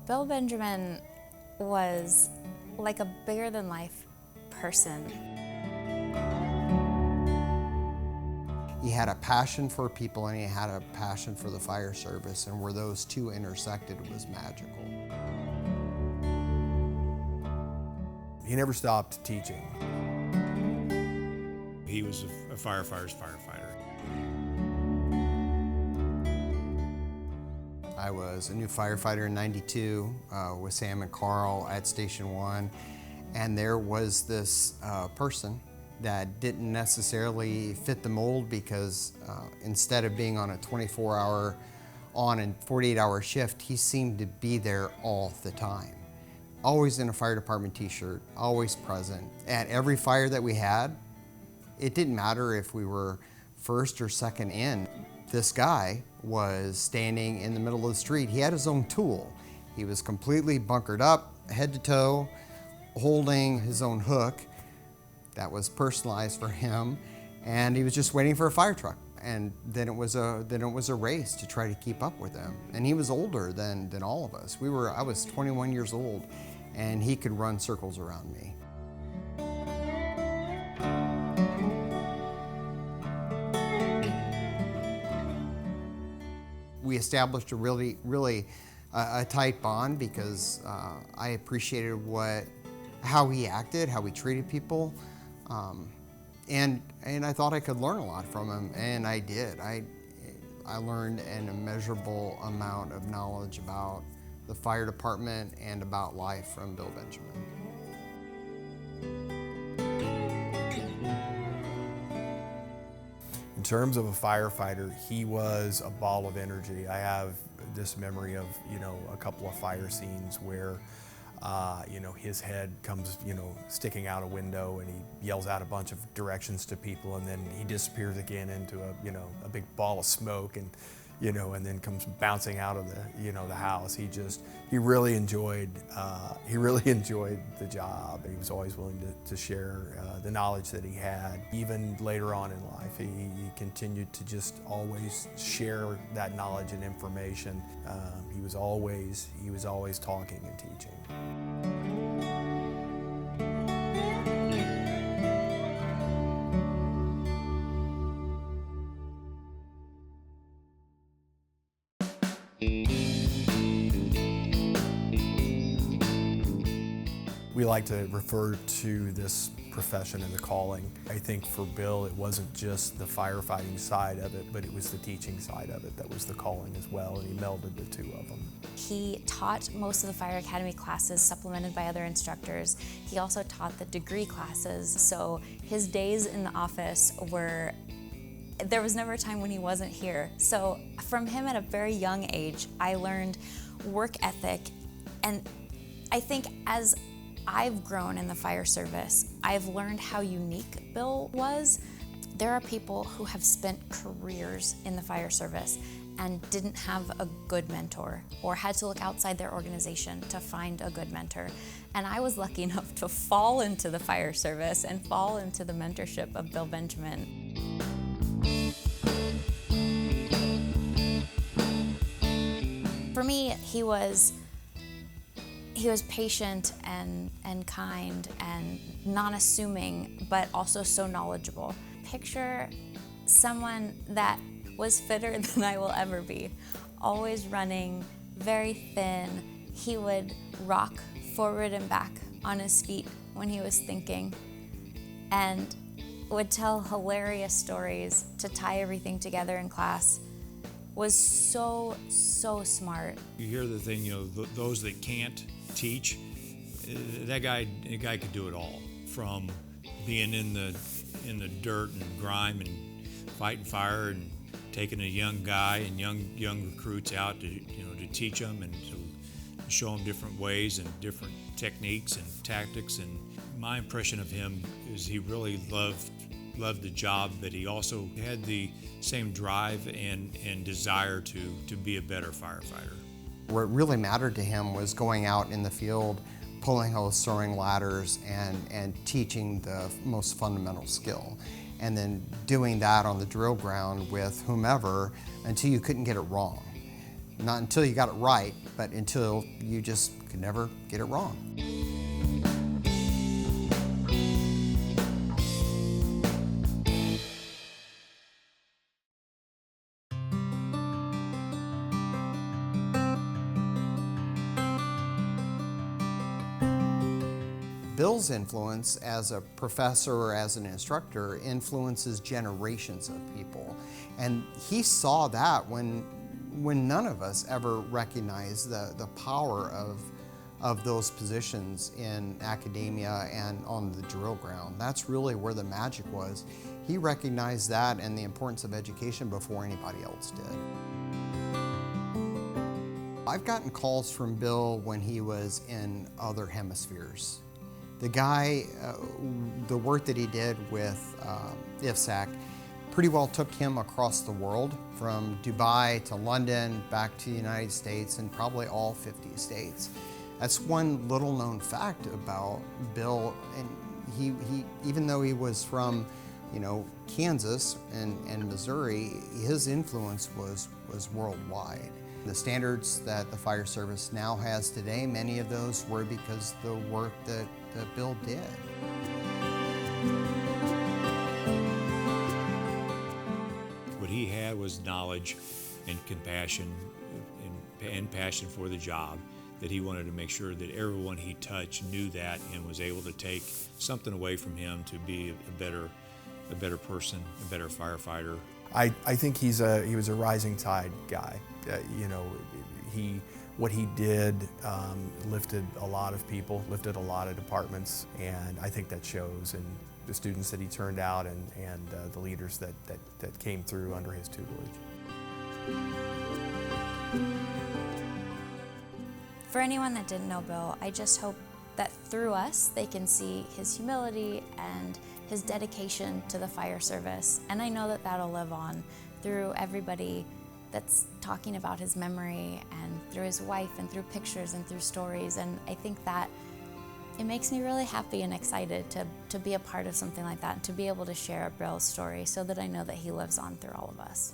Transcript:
Bill Benjamin was like a bigger-than-life person. He had a passion for people and he had a passion for the fire service, and where those two intersected was magical. He never stopped teaching. He was a firefighter's firefighter. I was a new firefighter in '92 with Sam and Carl at Station 1, and there was this person that didn't necessarily fit the mold because instead of being on a 24-hour on and 48-hour shift, he seemed to be there all the time. Always in a fire department t-shirt, always present. At every fire that we had, it didn't matter if we were first or second in. This guy was standing in the middle of the street. He had his own tool. He was completely bunkered up, head to toe, holding his own hook that was personalized for him, and he was just waiting for a fire truck. And then it was a race to try to keep up with him. And he was older than all of us. I was 21 years old, and he could run circles around me. We established a really tight bond because I appreciated how he acted, how he treated people. And I thought I could learn a lot from him, and I did. I learned an immeasurable amount of knowledge about the fire department and about life from Bill Benjamin. In terms of a firefighter, he was a ball of energy. I have this memory of, a couple of fire scenes where his head comes, sticking out a window, and he yells out a bunch of directions to people, and then he disappears again into a big ball of smoke, and then comes bouncing out of the house. He really enjoyed the job. He was always willing to share the knowledge that he had. Even later on in life, he continued to just always share that knowledge and information. He was always talking and teaching. We like to refer to this profession and the calling. I think for Bill, it wasn't just the firefighting side of it, but it was the teaching side of it that was the calling as well, and he melded the two of them. He taught most of the Fire Academy classes, supplemented by other instructors. He also taught the degree classes, so his days in the office there was never a time when he wasn't here. So from him at a very young age, I learned work ethic, and I think as I've grown in the fire service, I've learned how unique Bill was. There are people who have spent careers in the fire service and didn't have a good mentor or had to look outside their organization to find a good mentor. And I was lucky enough to fall into the fire service and fall into the mentorship of Bill Benjamin. For me, he was patient and kind and non-assuming, but also so knowledgeable. Picture someone that was fitter than I will ever be, always running, very thin. He would rock forward and back on his feet when he was thinking, and would tell hilarious stories to tie everything together in class. Was so smart. You hear the thing, those that can't teach, that guy could do it all. From being in the dirt and grime and fighting fire and taking a young guy and young recruits out to teach them and to show them different ways and different techniques and tactics. And my impression of him is he really loved the job, but he also had the same drive and desire to be a better firefighter. What really mattered to him was going out in the field, pulling hose, throwing ladders, and teaching the most fundamental skill. And then doing that on the drill ground with whomever until you couldn't get it wrong. Not until you got it right, but until you just could never get it wrong. Bill's influence as a professor or as an instructor influences generations of people. And he saw that when none of us ever recognized the power of those positions in academia and on the drill ground. That's really where the magic was. He recognized that and the importance of education before anybody else did. I've gotten calls from Bill when he was in other hemispheres. The guy, the work that he did with IFSAC pretty well took him across the world, from Dubai to London, back to the United States, and probably all 50 states. That's one little known fact about Bill, and he even though he was from, Kansas and Missouri, his influence was worldwide. The standards that the fire service now has today, many of those were because the work that Bill did. What he had was knowledge and compassion and passion for the job, that he wanted to make sure that everyone he touched knew that and was able to take something away from him to be a better person, a better firefighter. I think he was a rising tide guy. What he did lifted a lot of people, lifted a lot of departments, and I think that shows in the students that he turned out and the leaders that came through under his tutelage. For anyone that didn't know Bill, I just hope that through us they can see his humility and his dedication to the fire service, and I know that that'll live on through everybody that's talking about his memory and through his wife and through pictures and through stories. And I think that it makes me really happy and excited to be a part of something like that and to be able to share Bill's story so that I know that he lives on through all of us.